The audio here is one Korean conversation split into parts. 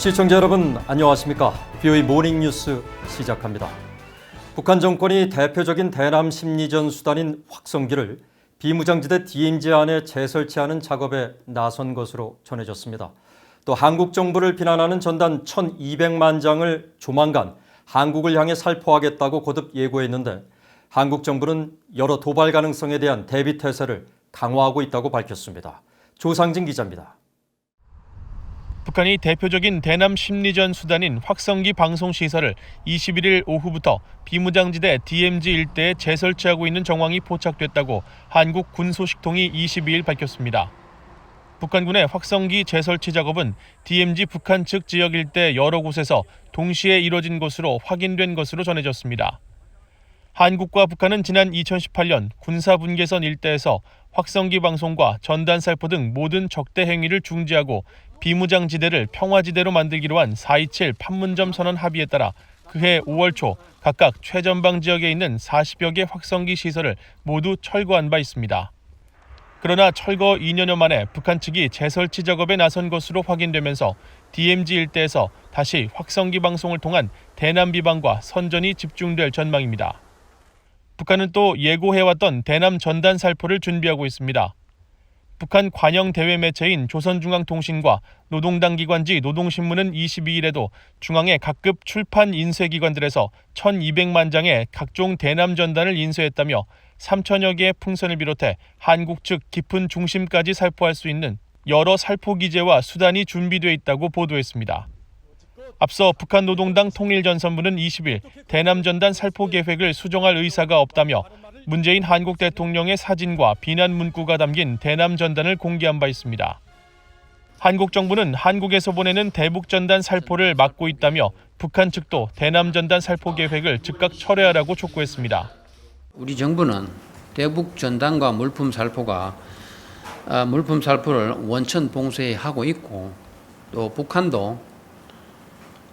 시청자 여러분 안녕하십니까? BOE 모닝뉴스 시작합니다. 북한 정권이 대표적인 대남 심리전 수단인 확성기를 비무장지대 DMZ 안에 재설치하는 작업에 나선 것으로 전해졌습니다. 또 한국 정부를 비난하는 전단 1,200만 장을 조만간 한국을 향해 살포하겠다고 거듭 예고했는데 한국 정부는 여러 도발 가능성에 대한 대비 태세를 강화하고 있다고 밝혔습니다. 조상진 기자입니다. 북한이 대표적인 대남 심리전 수단인 확성기 방송시설을 21일 오후부터 비무장지대 DMZ 일대에 재설치하고 있는 정황이 포착됐다고 한국 군소식통이 22일 밝혔습니다. 북한군의 확성기 재설치 작업은 DMZ 북한 측 지역 일대 여러 곳에서 동시에 이뤄진 것으로 확인된 것으로 전해졌습니다. 한국과 북한은 지난 2018년 군사분계선 일대에서 확성기 방송과 전단살포 등 모든 적대 행위를 중지하고 비무장지대를 평화지대로 만들기로 한 4.27 판문점 선언 합의에 따라 그해 5월 초 각각 최전방 지역에 있는 40여 개 확성기 시설을 모두 철거한 바 있습니다. 그러나 철거 2년여 만에 북한 측이 재설치 작업에 나선 것으로 확인되면서 DMZ 일대에서 다시 확성기 방송을 통한 대남 비방과 선전이 집중될 전망입니다. 북한은 또 예고해왔던 대남 전단 살포를 준비하고 있습니다. 북한 관영 대외 매체인 조선중앙통신과 노동당 기관지 노동신문은 22일에도 중앙의 각급 출판 인쇄기관들에서 1,200만 장의 각종 대남 전단을 인쇄했다며 3천여 개의 풍선을 비롯해 한국 측 깊은 중심까지 살포할 수 있는 여러 살포 기제와 수단이 준비돼 있다고 보도했습니다. 앞서 북한 노동당 통일전선부는 20일 대남 전단 살포 계획을 수정할 의사가 없다며 문재인 한국 대통령의 사진과 비난 문구가 담긴 대남 전단을 공개한 바 있습니다. 한국 정부는 한국에서 보내는 대북 전단 살포를 막고 있다며 북한 측도 대남 전단 살포 계획을 즉각 철회하라고 촉구했습니다. 우리 정부는 대북 전단과 물품 살포를 원천 봉쇄하고 있고 또 북한도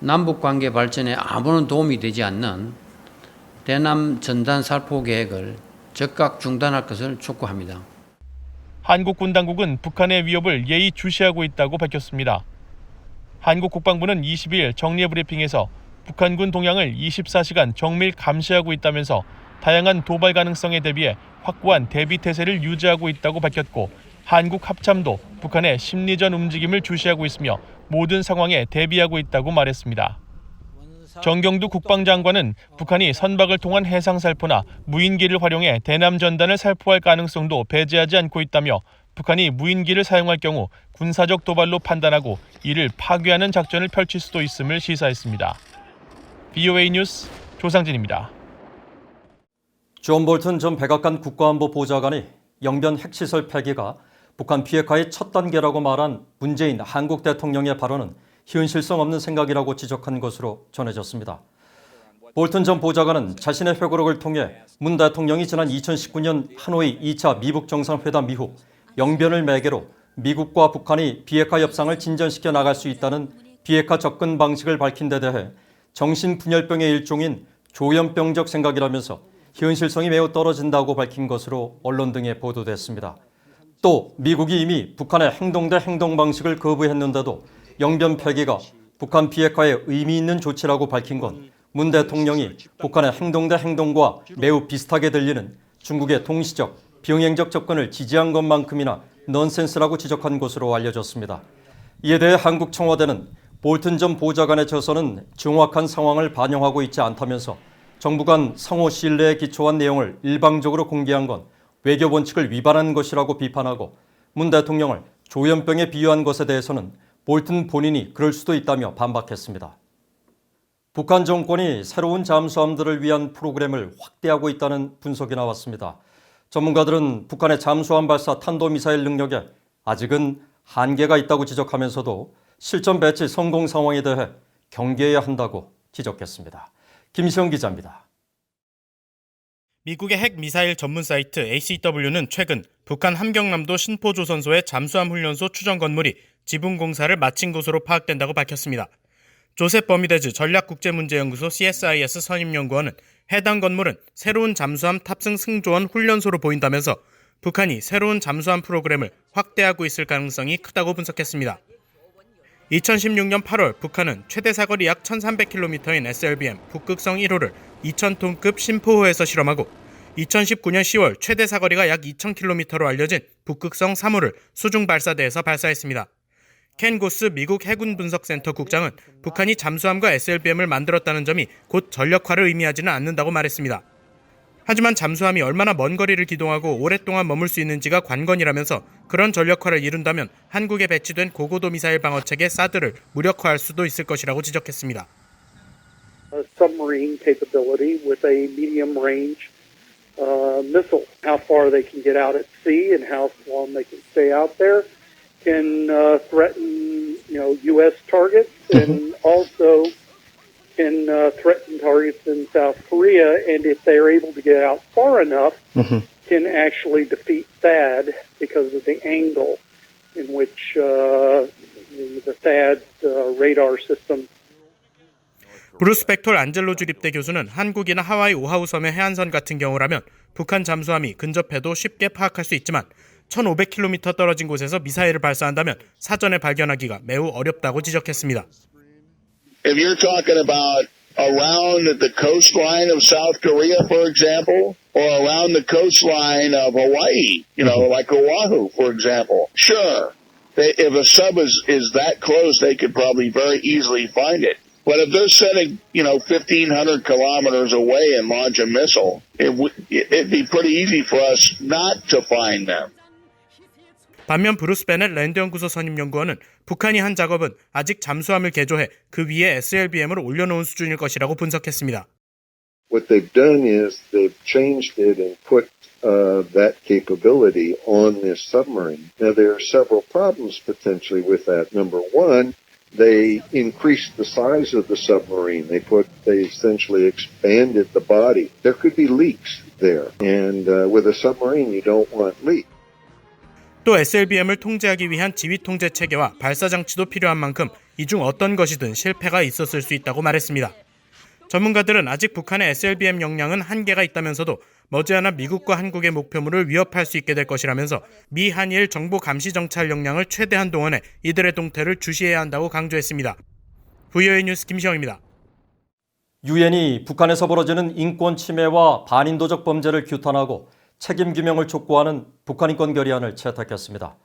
남북관계 발전에 아무런 도움이 되지 않는 대남 전단 살포 계획을 즉각 중단할 것을 촉구합니다. 한국 군 당국은 북한의 위협을 예의주시하고 있다고 밝혔습니다. 한국 국방부는 22일 정례 브리핑에서 북한군 동향을 24시간 정밀 감시하고 있다면서 다양한 도발 가능성에 대비해 확고한 대비 태세를 유지하고 있다고 밝혔고 한국 합참도 북한의 심리전 움직임을 주시하고 있으며 모든 상황에 대비하고 있다고 말했습니다. 정경두 국방장관은 북한이 선박을 통한 해상살포나 무인기를 활용해 대남 전단을 살포할 가능성도 배제하지 않고 있다며 북한이 무인기를 사용할 경우 군사적 도발로 판단하고 이를 파괴하는 작전을 펼칠 수도 있음을 시사했습니다. BOA 뉴스 조상진입니다. 존 볼튼 전 백악관 국가안보 보좌관이 영변 핵시설 폐기가 북한 비핵화의 첫 단계라고 말한 문재인 한국 대통령의 발언은 현실성 없는 생각이라고 지적한 것으로 전해졌습니다. 볼튼 전 보좌관은 자신의 회고록을 통해 문 대통령이 지난 2019년 하노이 2차 미북 정상회담 이후 영변을 매개로 미국과 북한이 비핵화 협상을 진전시켜 나갈 수 있다는 비핵화 접근 방식을 밝힌 데 대해 정신분열병의 일종인 조현병적 생각이라면서 현실성이 매우 떨어진다고 밝힌 것으로 언론 등에 보도됐습니다. 또 미국이 이미 북한의 행동 대 행동 방식을 거부했는데도 영변 폐기가 북한 비핵화에 의미 있는 조치라고 밝힌 건 문 대통령이 북한의 행동 대 행동과 매우 비슷하게 들리는 중국의 동시적, 병행적 접근을 지지한 것만큼이나 넌센스라고 지적한 것으로 알려졌습니다. 이에 대해 한국 청와대는 볼튼 전 보좌관의 저서는 정확한 상황을 반영하고 있지 않다면서 정부 간 상호 신뢰에 기초한 내용을 일방적으로 공개한 건 외교 원칙을 위반한 것이라고 비판하고 문 대통령을 조현병에 비유한 것에 대해서는 볼튼 본인이 그럴 수도 있다며 반박했습니다. 북한 정권이 새로운 잠수함들을 위한 프로그램을 확대하고 있다는 분석이 나왔습니다. 전문가들은 북한의 잠수함 발사 탄도미사일 능력에 아직은 한계가 있다고 지적하면서도 실전 배치 성공 상황에 대해 경계해야 한다고 지적했습니다. 김시영 기자입니다. 미국의 핵미사일 전문 사이트 ACW는 최근 북한 함경남도 신포조선소의 잠수함 훈련소 추정 건물이 지붕 공사를 마친 것으로 파악된다고 밝혔습니다. 조셉 버미데즈 전략국제문제연구소 CSIS 선임연구원은 해당 건물은 새로운 잠수함 탑승 승조원 훈련소로 보인다면서 북한이 새로운 잠수함 프로그램을 확대하고 있을 가능성이 크다고 분석했습니다. 2016년 8월 북한은 최대 사거리 약 1300km인 SLBM 북극성 1호를 2000톤급 신포호에서 실험하고 2019년 10월 최대 사거리가 약 2000km로 알려진 북극성 3호를 수중 발사대에서 발사했습니다. 켄 고스 미국 해군 분석센터 국장은 북한이 잠수함과 SLBM을 만들었다는 점이 곧 전력화를 의미하지는 않는다고 말했습니다. 하지만 잠수함이 얼마나 먼 거리를 기동하고 오랫동안 머물 수 있는지가 관건이라면서 그런 전력화를 이룬다면 한국에 배치된 고고도 미사일 방어체계 사드를 무력화할 수도 있을 것이라고 지적했습니다. A submarine capability with a medium-range missile. How far they can get out at sea and how long they can stay out there can threaten, U.S. targets and also can threaten targets in South Korea. And if they're able to get out far enough, can actually defeat THAAD because of the angle in which the THAAD radar system. 브루스 벡톨 안젤로 주립대 교수는 한국이나 하와이 오하우 섬의 해안선 같은 경우라면 북한 잠수함이 근접해도 쉽게 파악할 수 있지만 1500km 떨어진 곳에서 미사일을 발사한다면 사전에 발견하기가 매우 어렵다고 지적했습니다. If you're talking about around the coastline of South Korea, for example, or around the coastline of Hawaii, like Oahu, for example, sure. If a sub is that close, they could probably very easily find it. But if they're sitting, 1,500 kilometers away and launch a missile, it'd be pretty easy for us not to find them. 반면 브루스 베넷 랜드 연구소 선임 연구원은 북한이 한 작업은 아직 잠수함을 개조해 그 위에 SLBM을 올려놓은 수준일 것이라고 분석했습니다. What they've done is they've changed it and put that capability on this submarine. Now there are several problems potentially with that. Number one, they increased the size of the submarine. They essentially expanded the body. There could be leaks there, and with a submarine, you don't want leaks. 또 SLBM을 통제하기 위한 지휘 통제 체계와 발사 장치도 필요한 만큼 이 중 어떤 것이든 실패가 있었을 수 있다고 말했습니다. 전문가들은 아직 북한의 SLBM 역량은 한계가 있다면서도 머지않아 미국과 한국의 목표물을 위협할 수 있게 될 것이라면서 미 한일 정보 감시 정찰 역량을 최대한 동원해 이들의 동태를 주시해야 한다고 강조했습니다. VOA 뉴스 김시영입니다. 유엔이 북한에서 벌어지는 인권 침해와 반인도적 범죄를 규탄하고 책임 규명을 촉구하는 북한 인권 결의안을 채택했습니다.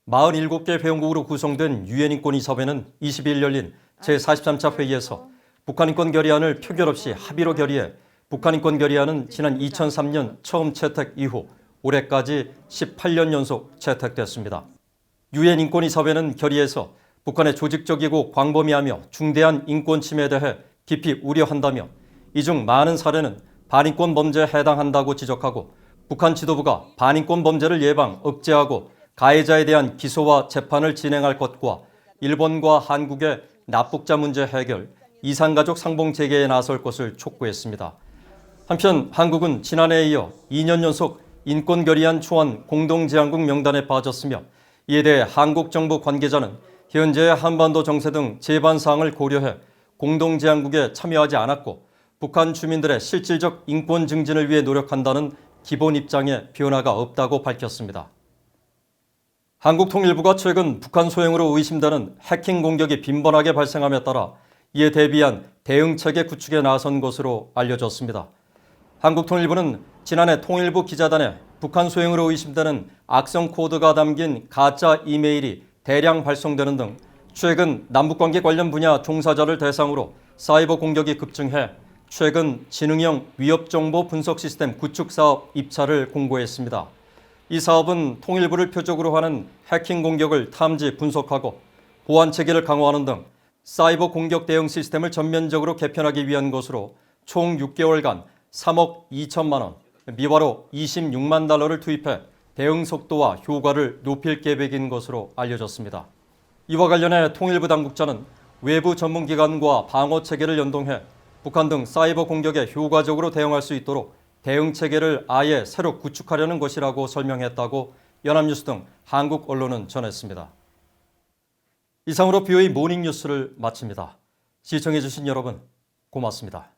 47개 회원국으로 구성된 유엔 인권이사회는 20일 열린 제43차 회의에서 북한 인권 결의안을 표결 없이 합의로 결의해 북한 인권 결의안은 지난 2003년 처음 채택 이후 올해까지 18년 연속 채택됐습니다. 유엔 인권이사회는 결의에서 북한의 조직적이고 광범위하며 중대한 인권 침해에 대해 깊이 우려한다며 이 중 많은 사례는 반인권 범죄에 해당한다고 지적하고 북한 지도부가 반인권 범죄를 예방, 억제하고 가해자에 대한 기소와 재판을 진행할 것과 일본과 한국의 납북자 문제 해결, 이산가족 상봉 재개에 나설 것을 촉구했습니다. 한편 한국은 지난해에 이어 2년 연속 인권 결의안 초안 공동제안국 명단에 빠졌으며 이에 대해 한국 정부 관계자는 현재의 한반도 정세 등 제반 사항을 고려해 공동제안국에 참여하지 않았고 북한 주민들의 실질적 인권 증진을 위해 노력한다는 기본 입장에 변화가 없다고 밝혔습니다. 한국 통일부가 최근 북한 소행으로 의심되는 해킹 공격이 빈번하게 발생함에 따라 이에 대비한 대응체계 구축에 나선 것으로 알려졌습니다. 한국 통일부는 지난해 통일부 기자단에 북한 소행으로 의심되는 악성 코드가 담긴 가짜 이메일이 대량 발송되는 등 최근 남북관계 관련 분야 종사자를 대상으로 사이버 공격이 급증해 최근 지능형 위협정보 분석 시스템 구축 사업 입찰을 공고했습니다. 이 사업은 통일부를 표적으로 하는 해킹 공격을 탐지 분석하고 보안 체계를 강화하는 등 사이버 공격 대응 시스템을 전면적으로 개편하기 위한 것으로 총 6개월간 3억 2천만 원, 미화로 26만 달러를 투입해 대응 속도와 효과를 높일 계획인 것으로 알려졌습니다. 이와 관련해 통일부 당국자는 외부 전문기관과 방어 체계를 연동해 북한 등 사이버 공격에 효과적으로 대응할 수 있도록 대응 체계를 아예 새로 구축하려는 것이라고 설명했다고 연합뉴스 등 한국 언론은 전했습니다. 이상으로 BOA 모닝뉴스를 마칩니다. 시청해주신 여러분 고맙습니다.